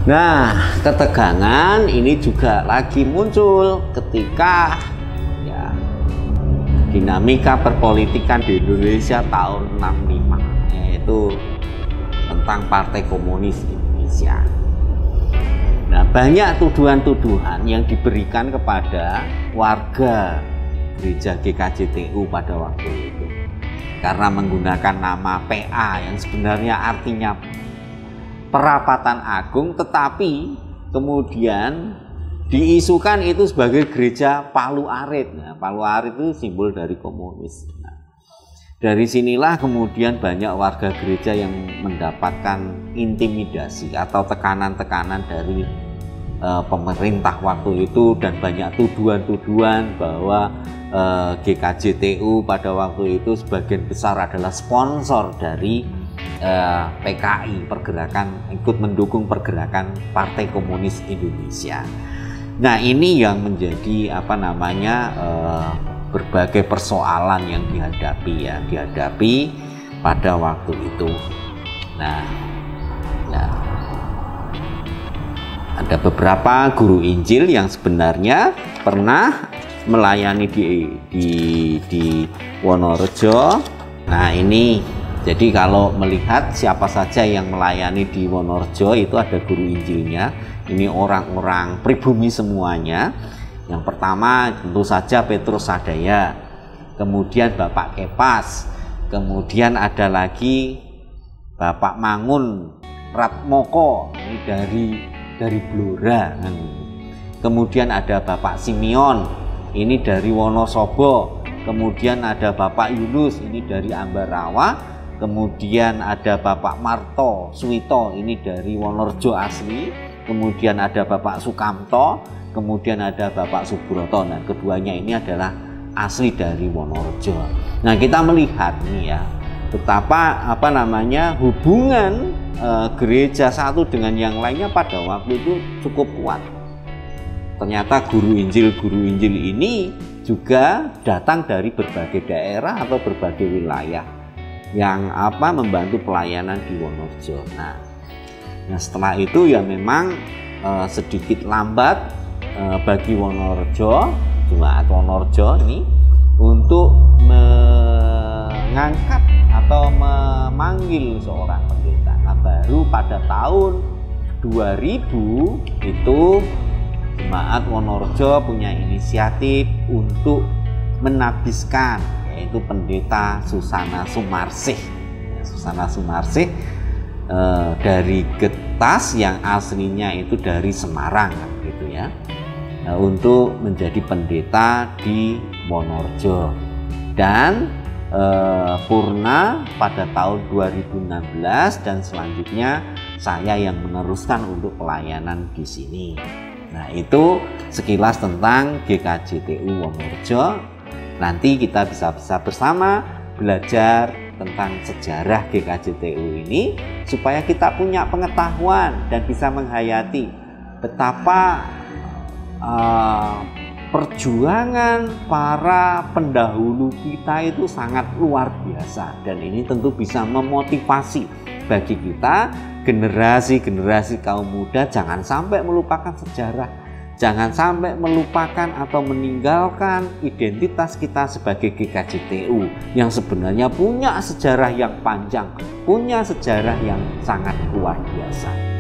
Nah, ketegangan ini juga lagi muncul ketika ya dinamika perpolitikan di Indonesia tahun 65, yaitu tentang Partai Komunis Indonesia. Nah, banyak tuduhan-tuduhan yang diberikan kepada warga gereja GKJTU pada waktu itu karena menggunakan nama PA yang sebenarnya artinya Perapatan Agung, tetapi kemudian diisukan itu sebagai gereja Palu Arit. Nah, Palu Arit itu simbol dari komunis. Nah, dari sinilah kemudian banyak warga gereja yang mendapatkan intimidasi atau tekanan-tekanan dari pemerintah waktu itu, dan banyak tuduhan-tuduhan bahwa GKJTU pada waktu itu sebagian besar adalah sponsor dari PKI, ikut mendukung pergerakan Partai Komunis Indonesia. Nah, ini yang menjadi berbagai persoalan yang dihadapi pada waktu itu. Nah, ada beberapa guru Injil yang sebenarnya pernah melayani di Wonorejo. Nah, ini jadi kalau melihat siapa saja yang melayani di Wonorejo, itu ada guru Injilnya. Ini orang-orang pribumi semuanya. Yang pertama tentu saja Petrus Sadaya, kemudian Bapak Kepas, kemudian ada lagi Bapak Mangun Ratmoko, ini dari Blora. Kemudian ada Bapak Simeon, ini dari Wonosobo. Kemudian ada Bapak Yunus, ini dari Ambarawa. Kemudian ada Bapak Marto Suwito, ini dari Wonorejo asli. Kemudian ada Bapak Sukamto, kemudian ada Bapak Subroto. Nah, keduanya ini adalah asli dari Wonorejo. Nah, kita melihat nih ya, betapa hubungan gereja satu dengan yang lainnya pada waktu itu cukup kuat. Ternyata guru Injil ini juga datang dari berbagai daerah atau berbagai wilayah yang membantu pelayanan di Wonorejo. Nah, setelah itu ya memang sedikit lambat bagi Wonorejo, jemaat Wonorejo ini untuk mengangkat atau memanggil seorang pendeta. Nah, baru pada tahun 2000 itu jemaat Wonorejo punya inisiatif untuk menabiskan, yaitu pendeta Susana Sumarsih. Susana Sumarsih dari Getas yang aslinya itu dari Semarang gitu ya, untuk menjadi pendeta di Wonorejo. Dan purna pada tahun 2016, dan selanjutnya saya yang meneruskan untuk pelayanan di sini. Nah, itu sekilas tentang GKJTU Wonorejo. Nanti kita bisa bersama belajar tentang sejarah GKJTU ini supaya kita punya pengetahuan dan bisa menghayati betapa perjuangan para pendahulu kita itu sangat luar biasa, dan ini tentu bisa memotivasi bagi kita generasi kaum muda. Jangan sampai melupakan sejarah. Jangan sampai melupakan atau meninggalkan identitas kita sebagai GKJTU yang sebenarnya punya sejarah yang panjang, punya sejarah yang sangat luar biasa.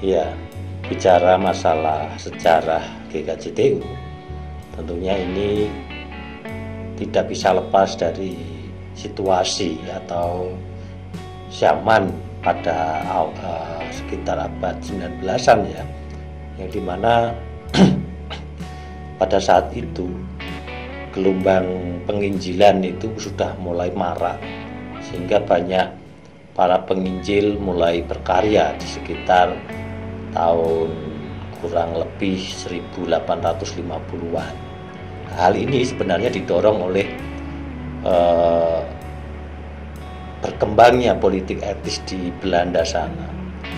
Ya, bicara masalah sejarah GKJTU, tentunya ini tidak bisa lepas dari situasi atau zaman pada sekitar abad 19-an ya, yang dimana pada saat itu gelombang penginjilan itu sudah mulai marak, sehingga banyak para penginjil mulai berkarya di sekitar tahun kurang lebih 1850-an. Hal ini sebenarnya didorong oleh berkembangnya politik etis di Belanda sana,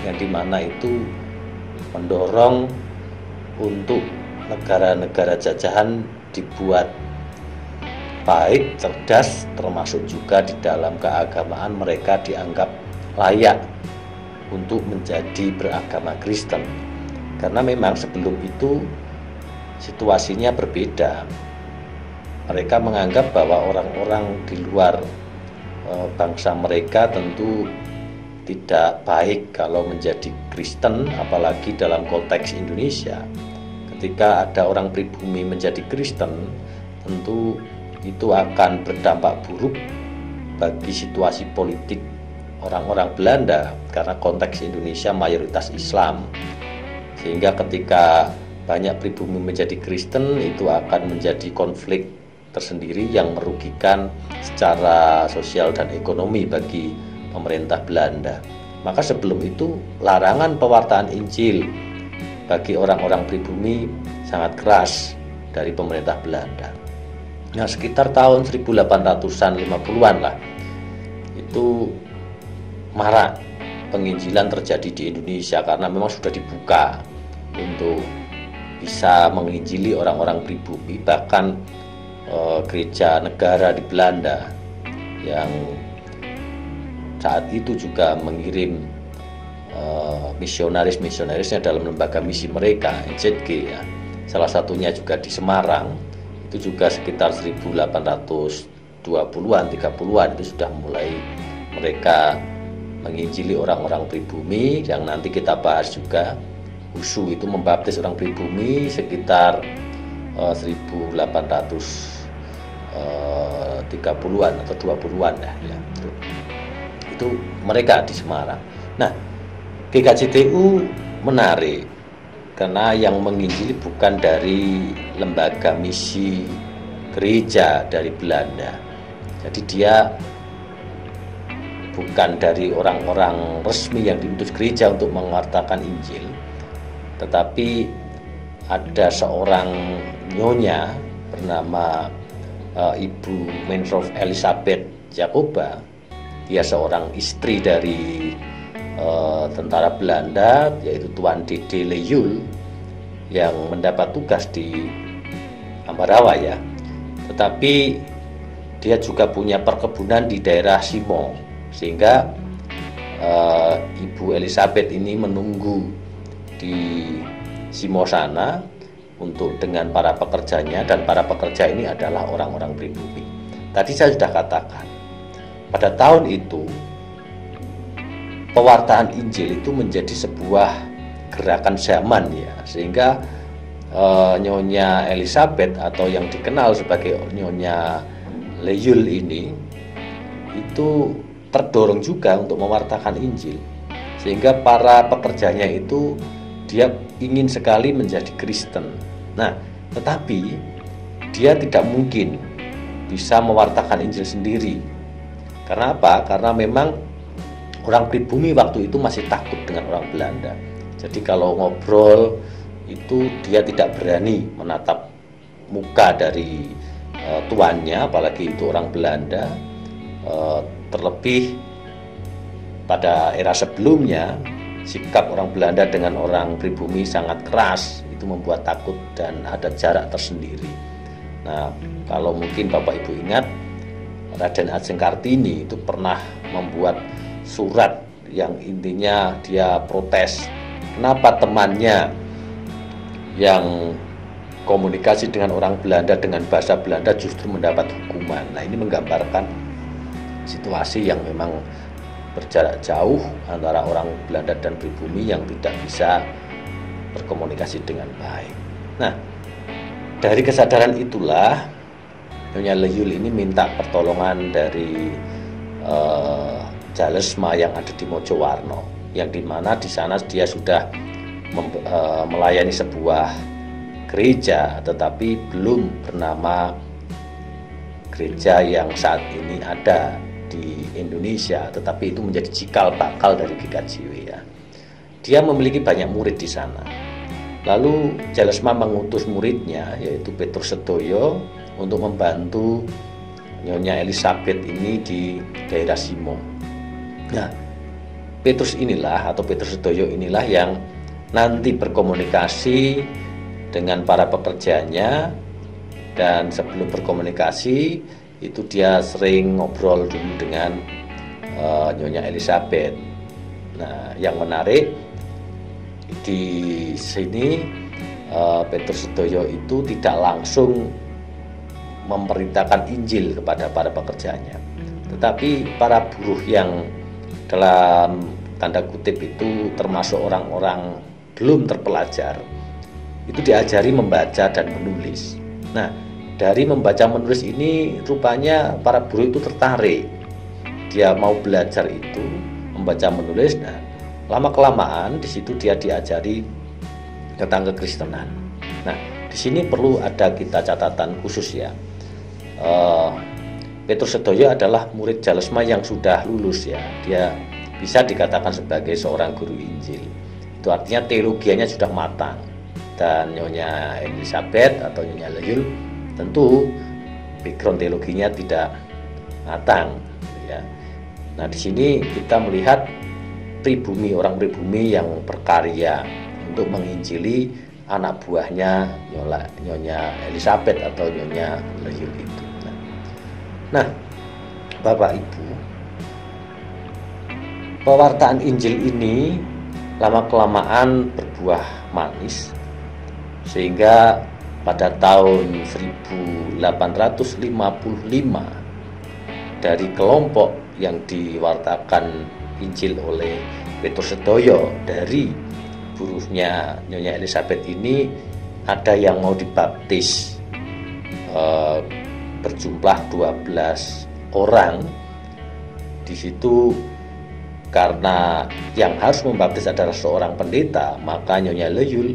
yang dimana itu mendorong untuk negara-negara jajahan dibuat baik, cerdas, termasuk juga di dalam keagamaan mereka dianggap layak untuk menjadi beragama Kristen. Karena memang sebelum itu situasinya berbeda. Mereka menganggap bahwa orang-orang di luar bangsa mereka tentu tidak baik kalau menjadi Kristen, apalagi dalam konteks Indonesia. Ketika ada orang pribumi menjadi Kristen, tentu itu akan berdampak buruk bagi situasi politik orang-orang Belanda, karena konteks Indonesia mayoritas Islam, sehingga ketika banyak pribumi menjadi Kristen itu akan menjadi konflik tersendiri yang merugikan secara sosial dan ekonomi bagi pemerintah Belanda. Maka sebelum itu larangan pewartaan Injil bagi orang-orang pribumi sangat keras dari pemerintah Belanda. Nah, sekitar tahun 1850-an lah itu marak penginjilan terjadi di Indonesia, karena memang sudah dibuka untuk bisa menginjili orang-orang pribumi. Bahkan gereja negara di Belanda yang saat itu juga mengirim misionarisnya dalam lembaga misi mereka, NZG ya. Salah satunya juga di Semarang, itu juga sekitar 1820-an, 30-an itu sudah mulai mereka menginjili orang-orang pribumi, yang nanti kita bahas juga. USU itu membaptis orang pribumi sekitar 1830-an atau 20-an ya. Itu mereka di Semarang. Nah, GKJTU menarik karena yang menginjili bukan dari lembaga misi gereja dari Belanda. Jadi dia bukan dari orang-orang resmi yang diutus gereja untuk mengartakan Injil, tetapi ada seorang nyonya bernama Ibu Menrov Elizabeth Jacoba. Dia seorang istri dari tentara Belanda, yaitu Tuan Dede Leyul, yang mendapat tugas di Ambarawa ya. Tetapi dia juga punya perkebunan di daerah Simo, sehingga Ibu Elizabeth ini menunggu di Simo sana untuk dengan para pekerjanya, dan para pekerja ini adalah orang-orang pribumi. Tadi saya sudah katakan, pada tahun itu pewartaan Injil itu menjadi sebuah gerakan zaman ya, sehingga Nyonya Elizabeth atau yang dikenal sebagai Nyonya Leyul ini itu terdorong juga untuk mewartakan Injil, sehingga para pekerjanya itu dia ingin sekali menjadi Kristen. Nah, tetapi dia tidak mungkin bisa mewartakan Injil sendiri. Karena apa? Karena memang orang pribumi waktu itu masih takut dengan orang Belanda. Jadi kalau ngobrol itu dia tidak berani menatap muka dari tuannya, apalagi itu orang Belanda. Terlebih pada era sebelumnya, sikap orang Belanda dengan orang pribumi sangat keras, itu membuat takut dan ada jarak tersendiri. Nah, kalau mungkin Bapak Ibu ingat, Raden Ajeng Kartini itu pernah membuat surat yang intinya dia protes kenapa temannya yang komunikasi dengan orang Belanda dengan bahasa Belanda justru mendapat hukuman. Nah, ini menggambarkan situasi yang memang berjarak jauh antara orang Belanda dan pribumi yang tidak bisa berkomunikasi dengan baik. Nah, dari kesadaran itulah Nyonya Leyul ini minta pertolongan dari Jalesma yang ada di Mojowarno, yang dimana di sana dia sudah melayani sebuah gereja, tetapi belum bernama gereja yang saat ini ada di Indonesia, tetapi itu menjadi cikal bakal dari GKJW ya. Dia memiliki banyak murid di sana. Lalu Jalesma mengutus muridnya yaitu Petrus Sedoyo untuk membantu Nyonya Elizabeth ini di daerah Simo. Nah, Petrus inilah atau Petrus Sedoyo inilah yang nanti berkomunikasi dengan para pekerjanya, dan sebelum berkomunikasi itu dia sering ngobrol dulu dengan Nyonya Elizabeth. Nah, yang menarik di sini Petrus Sedoyo itu tidak langsung memerintahkan Injil kepada para pekerjanya, tetapi para buruh yang dalam tanda kutip itu termasuk orang-orang belum terpelajar itu diajari membaca dan menulis. Nah, dari membaca menulis ini rupanya para buruh itu tertarik. Dia mau belajar itu membaca menulis. Nah, lama-kelamaan di situ dia diajari tentang kekristenan. Nah, di sini perlu ada kita catatan khusus ya. Petrus Sedoyo adalah murid Jalesma yang sudah lulus ya. Dia bisa dikatakan sebagai seorang guru Injil. Itu artinya teologianya sudah matang. Dan Nyonya Elizabeth atau Nyonya Leyul tentu background teologinya tidak matang ya. Nah, di sini kita melihat orang pribumi yang berkarya untuk menginjili anak buahnya Nyonya Elizabeth atau Nyonya Leyul itu. Nah, Bapak Ibu, pewartaan Injil ini lama-kelamaan berbuah manis, sehingga pada tahun 1855 dari kelompok yang diwartakan Injil oleh Petrus Sedoyo dari buruhnya Nyonya Elizabeth ini, ada yang mau dibaptis berjumlah 12 orang. Di situ karena yang harus membaptis adalah seorang pendeta, maka Nyonya Leyul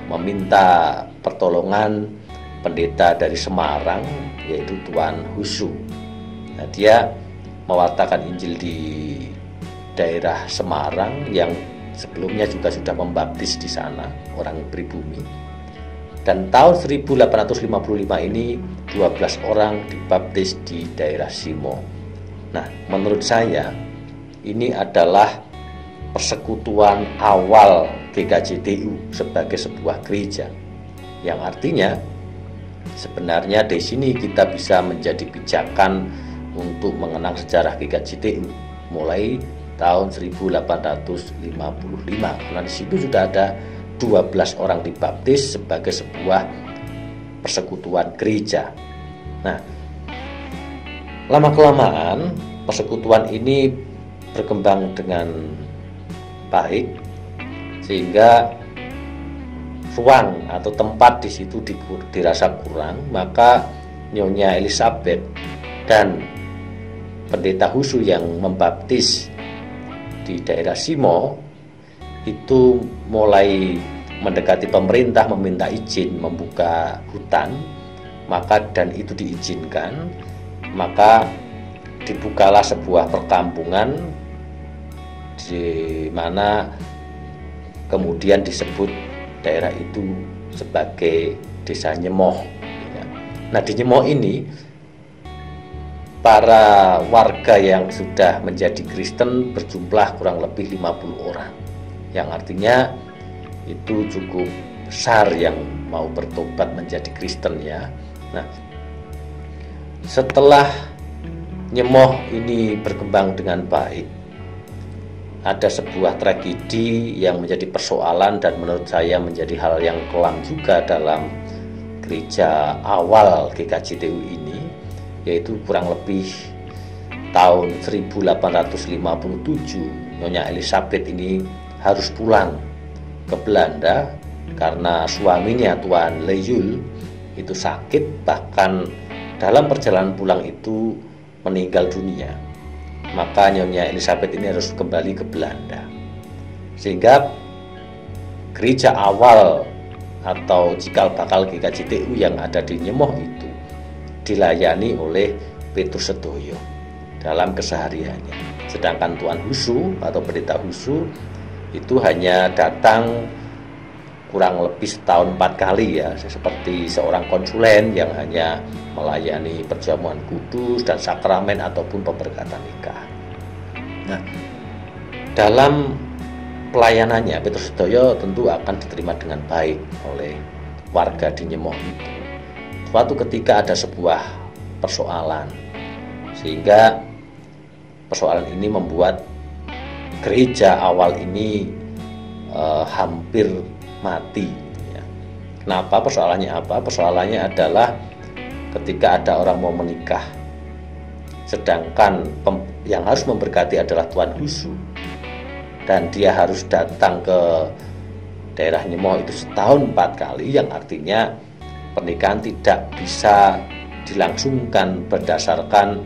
meminta pertolongan pendeta dari Semarang, yaitu Tuan Husu. Nah, dia mewartakan Injil di daerah Semarang yang sebelumnya juga sudah membaptis di sana orang pribumi. Dan tahun 1855 ini 12 orang dibaptis di daerah Simo. Nah, menurut saya ini adalah persekutuan awal GKJTU sebagai sebuah gereja, yang artinya sebenarnya di sini kita bisa menjadi pijakan untuk mengenang sejarah GKJTU mulai tahun 1855, karena di situ sudah ada 12 orang dibaptis sebagai sebuah persekutuan gereja. Nah, lama-kelamaan persekutuan ini berkembang dengan baik, sehingga ruang atau tempat di situ dirasa kurang, maka Nyonya Elizabeth dan pendeta Husu yang membaptis di daerah Simo itu mulai mendekati pemerintah meminta izin membuka hutan, dan itu diizinkan, maka dibukalah sebuah perkampungan di mana kemudian disebut daerah itu sebagai Desa Nyemoh. Nah, di Nyemoh ini para warga yang sudah menjadi Kristen berjumlah kurang lebih 50 orang, yang artinya itu cukup besar yang mau bertobat menjadi Kristen ya. Nah, setelah Nyemoh ini berkembang dengan baik, ada sebuah tragedi yang menjadi persoalan dan menurut saya menjadi hal yang kelam juga dalam gereja awal GKJTU ini, yaitu kurang lebih tahun 1857 Nyonya Elizabeth ini harus pulang ke Belanda karena suaminya Tuan Leyul itu sakit, bahkan dalam perjalanan pulang itu meninggal dunia. Maka Nyonya Elizabeth ini harus kembali ke Belanda, sehingga gereja awal atau cikal bakal GKJTU yang ada di Nyemoh itu dilayani oleh Petrus Sedoyo dalam kesehariannya. Sedangkan Tuan Husu atau pendeta Husu itu hanya datang kurang lebih setahun 4 kali ya, seperti seorang konsulen yang hanya melayani perjamuan kudus dan sakramen ataupun pemberkatan nikah. Nah, dalam pelayanannya Petrus Sedoyo tentu akan diterima dengan baik oleh warga di Nyemoh itu. Suatu ketika ada sebuah persoalan, sehingga persoalan ini membuat gereja awal ini hampir mati. Kenapa? Persoalannya apa? Persoalannya adalah ketika ada orang mau menikah, sedangkan yang harus memberkati adalah Tuan Husu, dan dia harus datang ke daerah Nyemoh itu setahun 4 kali, yang artinya pernikahan tidak bisa dilangsungkan berdasarkan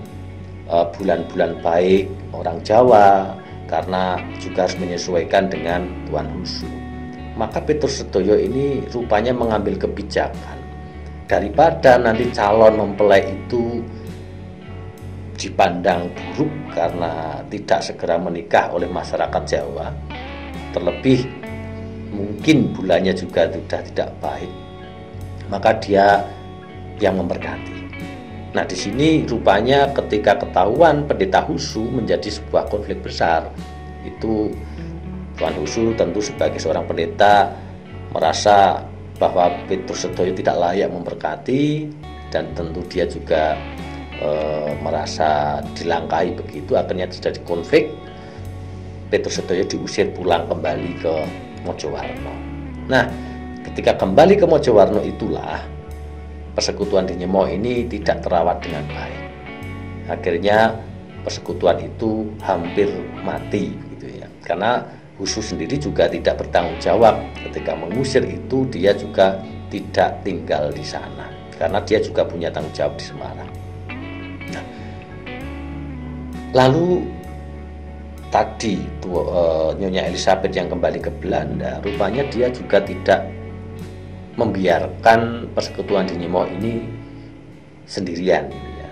bulan-bulan baik orang Jawa, karena juga harus menyesuaikan dengan Tuan Husu. Maka Petrus Sedoyo ini rupanya mengambil kebijakan, daripada nanti calon mempelai itu dipandang buruk karena tidak segera menikah oleh masyarakat Jawa, terlebih mungkin bulannya juga sudah tidak baik, maka dia yang memberkati. Nah, di sini rupanya ketika ketahuan pendeta Husu menjadi sebuah konflik besar, itu Tuan Husu tentu sebagai seorang pendeta merasa bahwa Petrus Sedoyo tidak layak memberkati, dan tentu dia juga merasa dilangkahi begitu. Akhirnya terjadi konflik. Petrus Sedoyo diusir pulang kembali ke Mojowarno. Nah, ketika kembali ke Mojowarno itulah persekutuan di Nyemoh ini tidak terawat dengan baik. Akhirnya persekutuan itu hampir mati gitu ya. Karena Husu sendiri juga tidak bertanggung jawab ketika mengusir itu, dia juga tidak tinggal di sana karena dia juga punya tanggung jawab di Semarang. Nah, lalu tadi Nyonya Elizabeth yang kembali ke Belanda, rupanya dia juga tidak membiarkan persekutuan di Nyemoh ini sendirian ya.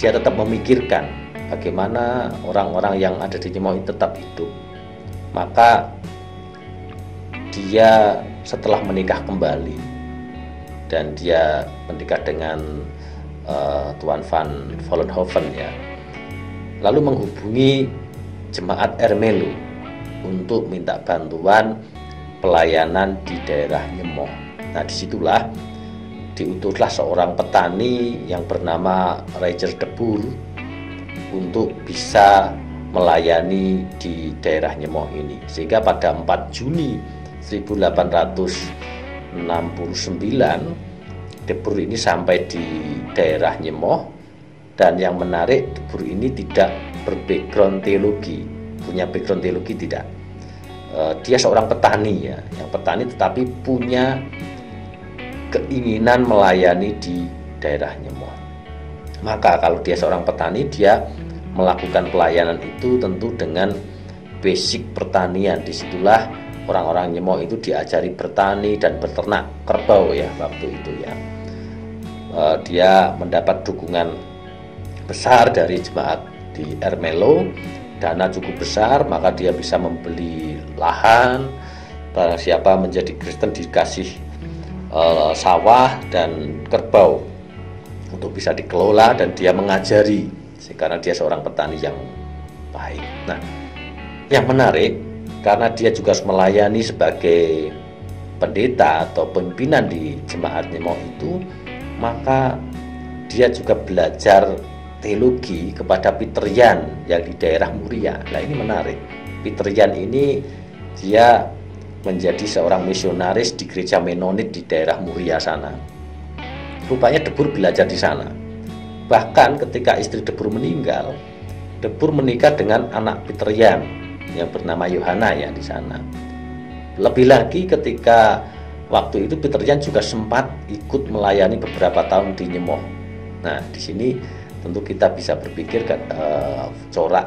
Dia tetap memikirkan bagaimana orang-orang yang ada di Nyemoh ini tetap hidup. Maka dia setelah menikah kembali, dan dia menikah dengan Tuan van Vollenhoven ya, lalu menghubungi jemaat Ermelo untuk minta bantuan pelayanan di daerah Nyemoh. Nah, disitulah diutuslah seorang petani yang bernama Roger de Boer untuk bisa melayani di daerah Nyemoh ini. Sehingga pada 4 Juni 1869 De Boer ini sampai di daerah Nyemoh, dan yang menarik, De Boer ini tidak berbackground teologi, punya background teologi tidak. Dia seorang petani ya, yang petani tetapi punya keinginan melayani di daerah Nyemoh. Maka kalau dia seorang petani, dia melakukan pelayanan itu tentu dengan basic pertanian. Disitulah orang-orang Nyemoh itu diajari bertani dan beternak kerbau ya waktu itu ya. Dia mendapat dukungan besar dari jemaat di Ermelo, dana cukup besar, maka dia bisa membeli lahan. Barang siapa menjadi Kristen dikasih sawah dan kerbau untuk bisa dikelola, dan dia mengajari karena dia seorang petani yang baik. Nah, yang menarik, karena dia juga harus melayani sebagai pendeta atau pimpinan di jemaat Nyemoh itu, maka dia juga belajar teologi kepada Peter Yan yang di daerah Muria. Nah, ini menarik. Peter Yan ini dia menjadi seorang misionaris di gereja Menonit di daerah Muria sana. Rupanya De Boer belajar di sana. Bahkan ketika istri De Boer meninggal, De Boer menikah dengan anak Peter Yan yang bernama Yohana ya di sana. Lebih lagi ketika waktu itu Peter Yan juga sempat ikut melayani beberapa tahun di Nyemoh. Nah, di sini tentu kita bisa berpikir corak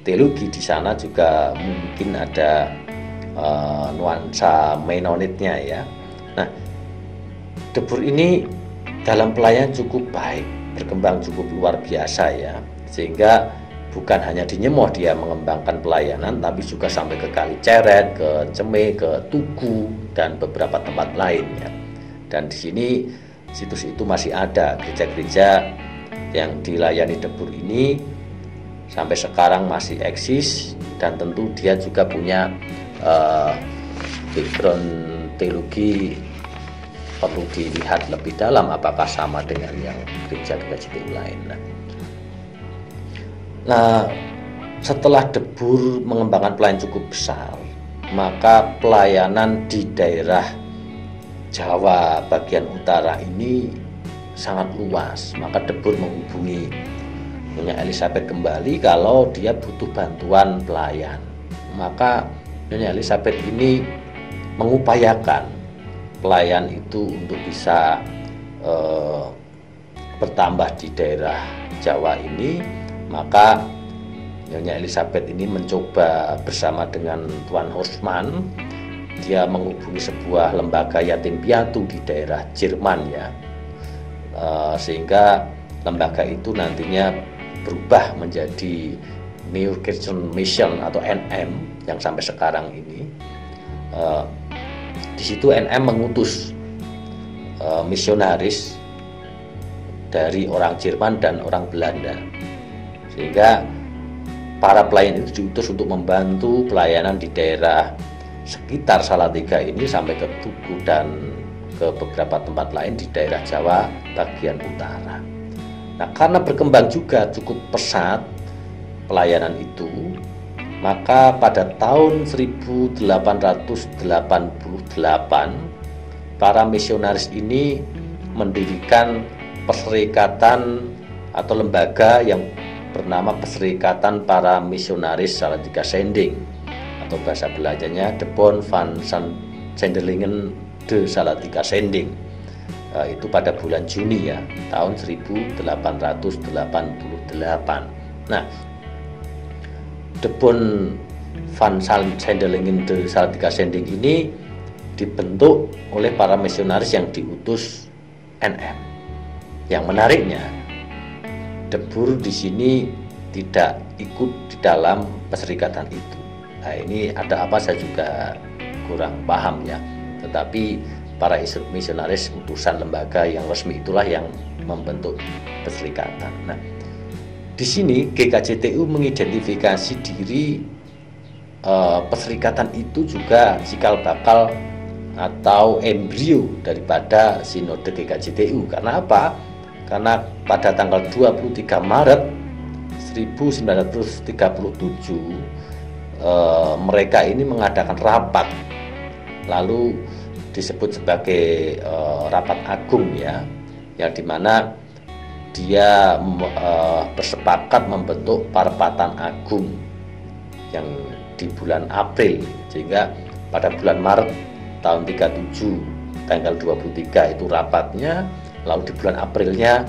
teologi di sana juga mungkin ada nuansa Menonitnya ya. Nah, De Boer ini dalam pelayanan cukup baik, berkembang cukup luar biasa ya, sehingga bukan hanya di Nyemoh dia mengembangkan pelayanan, tapi juga sampai ke Kali Ceret, ke Ceme, ke Tugu, dan beberapa tempat lainnya. Dan di sini situs itu masih ada gereja-gereja yang dilayani De Boer ini sampai sekarang masih eksis, dan tentu dia juga punya background teologi perlu dilihat lebih dalam apakah sama dengan yang gereja GKJTU lain. Nah, setelah Debur mengembangkan pelayanan cukup besar, maka pelayanan di daerah Jawa bagian utara ini sangat luas. Maka Debur menghubungi Nyonya Elizabeth kembali kalau dia butuh bantuan pelayan. Maka Nyonya Elizabeth ini mengupayakan pelayan itu untuk bisa bertambah di daerah Jawa ini. Maka Nyonya Elizabeth ini mencoba bersama dengan Tuan Horsman, dia menghubungi sebuah lembaga yatim piatu di daerah Jerman ya, sehingga lembaga itu nantinya berubah menjadi New Christian Mission atau NM yang sampai sekarang ini. Di situ NM mengutus misionaris dari orang Jerman dan orang Belanda, sehingga para pelayan itu diutus untuk membantu pelayanan di daerah sekitar Salatiga ini sampai ke Tugu dan ke beberapa tempat lain di daerah Jawa bagian utara. Nah, karena berkembang juga cukup pesat pelayanan itu, maka pada tahun 1888 para misionaris ini mendirikan perserikatan atau lembaga yang bernama Perserikatan Para Misionaris Salatiga Sending, atau bahasa Belandanya De Bond van Zendelingen de Salatiga Sending. Itu pada bulan Juni ya, tahun 1888. Nah, De Bond van Zendelingen de Salatiga Sending ini dibentuk oleh para misionaris yang diutus NM. Yang menariknya, Debur di sini tidak ikut di dalam perserikatan itu. Nah, ini ada apa saya juga kurang paham ya. Tetapi para misionaris utusan lembaga yang resmi itulah yang membentuk perserikatan. Nah, di sini GKJTU mengidentifikasi diri perserikatan itu juga cikal bakal atau embrio daripada Sinode GKJTU. Karena apa? Karena pada tanggal 23 Maret 1937 mereka ini mengadakan rapat, lalu disebut sebagai rapat agung ya, yang dimana dia bersepakat membentuk Parpatan Agung yang di bulan April, sehingga pada bulan Maret tahun 37 tanggal 23 itu rapatnya. Lalu di bulan Aprilnya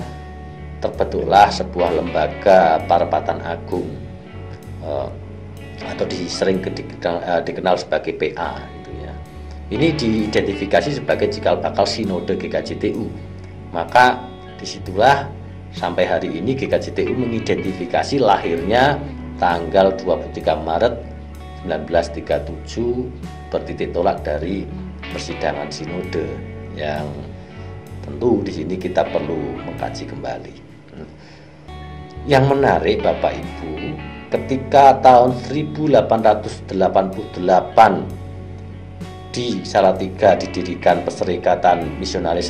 terbentuklah sebuah lembaga Parpatan Agung atau sering dikenal sebagai PA gitu ya. Ini diidentifikasi sebagai cikal bakal Sinode GKJTU. Maka disitulah sampai hari ini GKJTU mengidentifikasi lahirnya tanggal 23 Maret 1937 bertitik tolak dari persidangan Sinode yang tentu di sini kita perlu mengkaji kembali. Yang menarik Bapak Ibu, ketika tahun 1888 di Salatiga didirikan Perserikatan Misionaris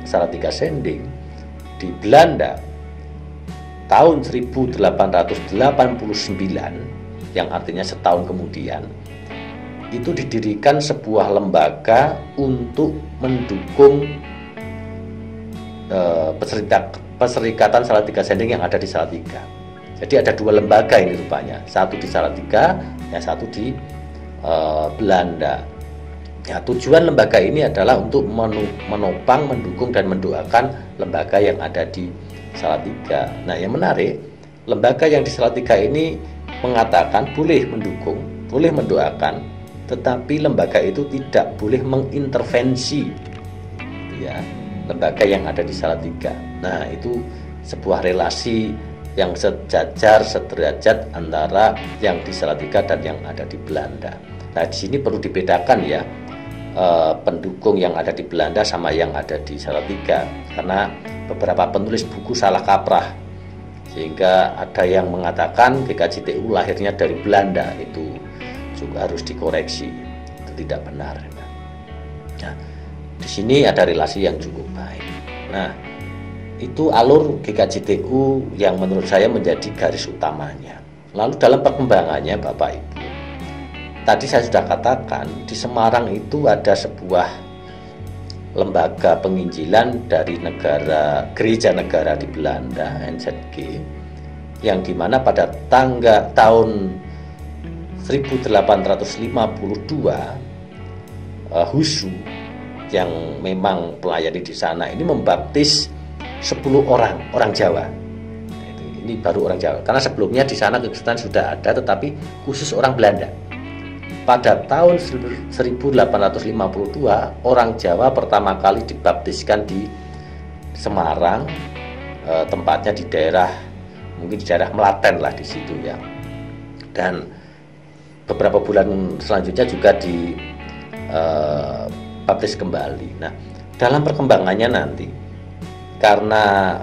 Salatiga Sending, di Belanda tahun 1889 yang artinya setahun kemudian itu didirikan sebuah lembaga untuk mendukung Perserikatan Salatiga Sending yang ada di Salatiga. Jadi ada dua lembaga ini rupanya, satu di Salatiga, yang satu di Belanda. Ya, tujuan lembaga ini adalah untuk menopang, mendukung dan mendoakan lembaga yang ada di Salatiga. Nah, yang menarik, lembaga yang di Salatiga ini mengatakan boleh mendukung, boleh mendoakan, tetapi lembaga itu tidak boleh mengintervensi ya lembaga yang ada di Salatiga. Nah, itu sebuah relasi yang sejajar, sederajat antara yang di Salatiga dan yang ada di Belanda. Nah, di sini perlu dibedakan ya, pendukung yang ada di Belanda sama yang ada di Salatiga, karena beberapa penulis buku salah kaprah Sehingga ada yang mengatakan GKJTU lahirnya dari Belanda, itu juga harus dikoreksi, itu tidak benar. Nah, di sini ada relasi yang cukup baik. Nah, itu alur GKJTU yang menurut saya menjadi garis utamanya. Lalu dalam perkembangannya Bapak Ibu, tadi saya sudah katakan di Semarang itu ada sebuah lembaga penginjilan dari gereja negara di Belanda, NZG, yang dimana pada tahun 1852 Husu yang memang pelayani di sana ini membaptis 10 orang Jawa. Ini baru orang Jawa, karena sebelumnya di sana Kristen sudah ada, tetapi khusus orang Belanda. Pada tahun 1852 orang Jawa pertama kali dibaptiskan di Semarang, tempatnya di daerah, mungkin di daerah Melaten lah di situ ya. Dan beberapa bulan selanjutnya juga dibaptis kembali. Nah, dalam perkembangannya nanti, karena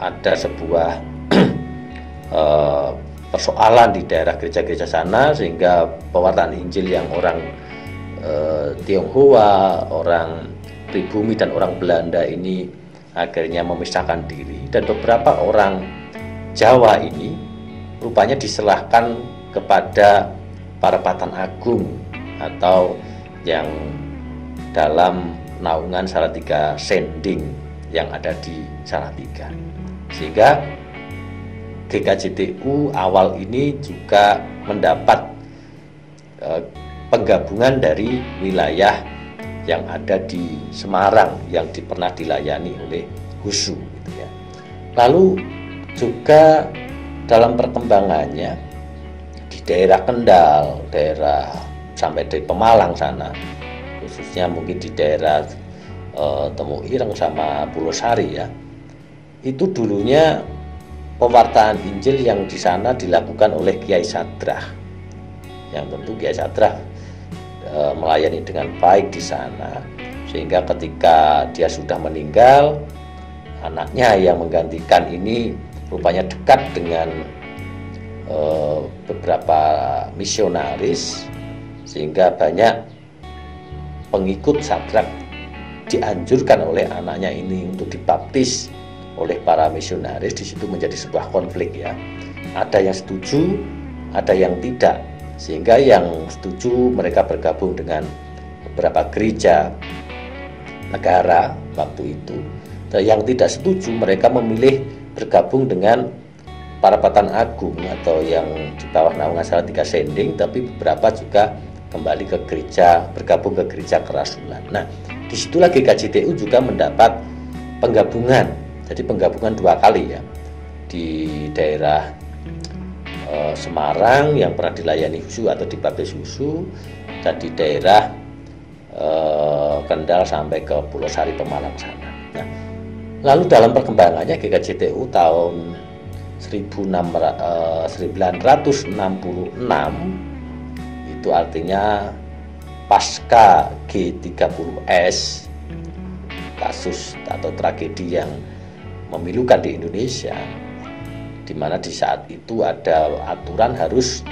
ada sebuah persoalan di daerah gereja-gereja sana, sehingga pewartaan Injil yang orang Tionghoa, orang pribumi dan orang Belanda ini akhirnya memisahkan diri, dan beberapa orang Jawa ini rupanya diserahkan kepada Parapatan Agung atau yang dalam naungan Salatiga Sending yang ada di Salatiga. Sehingga GKJTU awal ini juga mendapat penggabungan dari wilayah yang ada di Semarang yang pernah dilayani oleh Husu gitu ya. Lalu juga dalam perkembangannya di daerah Kendal, daerah sampai di Pemalang sana, khususnya mungkin di daerah Temu Ireng sama Pulau Sari ya, itu dulunya pewartaan Injil yang di sana dilakukan oleh Kiai Sadrah, yang tentu Kiai Sadrah melayani dengan baik di sana, sehingga ketika dia sudah meninggal, anaknya yang menggantikan ini rupanya dekat dengan beberapa misionaris, sehingga banyak pengikut Sadrah dianjurkan oleh anaknya ini untuk dibaptis oleh para misionaris. Di situ menjadi sebuah konflik ya. Ada yang setuju, ada yang tidak. Sehingga yang setuju mereka bergabung dengan beberapa gereja negara waktu itu. Dan yang tidak setuju mereka memilih bergabung dengan Parapatan Agung atau yang di bawah naungan Salatiga Sending, tapi beberapa juga kembali ke gereja, bergabung ke gereja kerasulan. Nah, disitulah GKJTU juga mendapat penggabungan. Jadi penggabungan dua kali ya, di daerah Semarang yang pernah dilayani Husu atau dibaptis Husu, dan di daerah Kendal sampai ke Pulau Sari Pemalang sana. Nah, lalu dalam perkembangannya GKJTU tahun 1966, itu artinya pasca G30S, kasus atau tragedi yang memilukan di Indonesia, di mana di saat itu ada aturan harus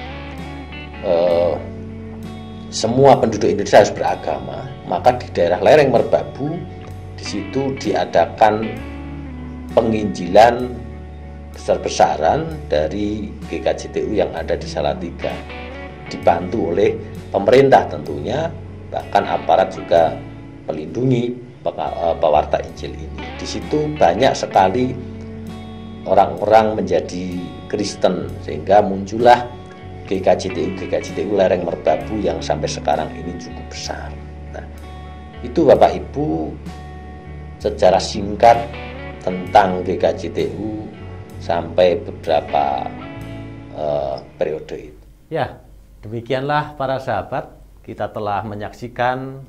semua penduduk Indonesia harus beragama. Maka di daerah lereng Merbabu di situ diadakan penginjilan besar-besaran dari GKJTU yang ada di Salatiga, dibantu oleh pemerintah tentunya, bahkan aparat juga melindungi pewarta Injil ini. Di situ banyak sekali orang-orang menjadi Kristen, sehingga muncullah GKJTU lereng Merbabu yang sampai sekarang ini cukup besar. Nah, itu Bapak Ibu secara singkat tentang GKJTU sampai beberapa periode itu. Ya, demikianlah para sahabat, kita telah menyaksikan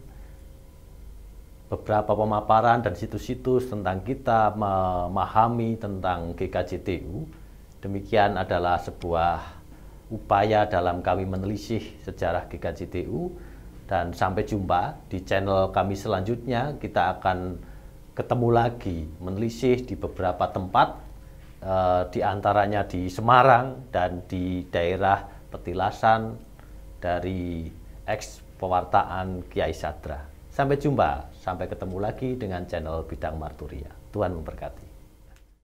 beberapa pemaparan dan situs-situs tentang kita memahami tentang GKJTU. Demikian adalah sebuah upaya dalam kami menelisik sejarah GKJTU, dan sampai jumpa di channel kami selanjutnya. Kita akan ketemu lagi menelisik di beberapa tempat di antaranya di Semarang dan di daerah Petilasan dari ex pewartaan Kiai Sadra. Sampai jumpa, sampai ketemu lagi dengan channel Bidang Marturia. Tuhan memberkati.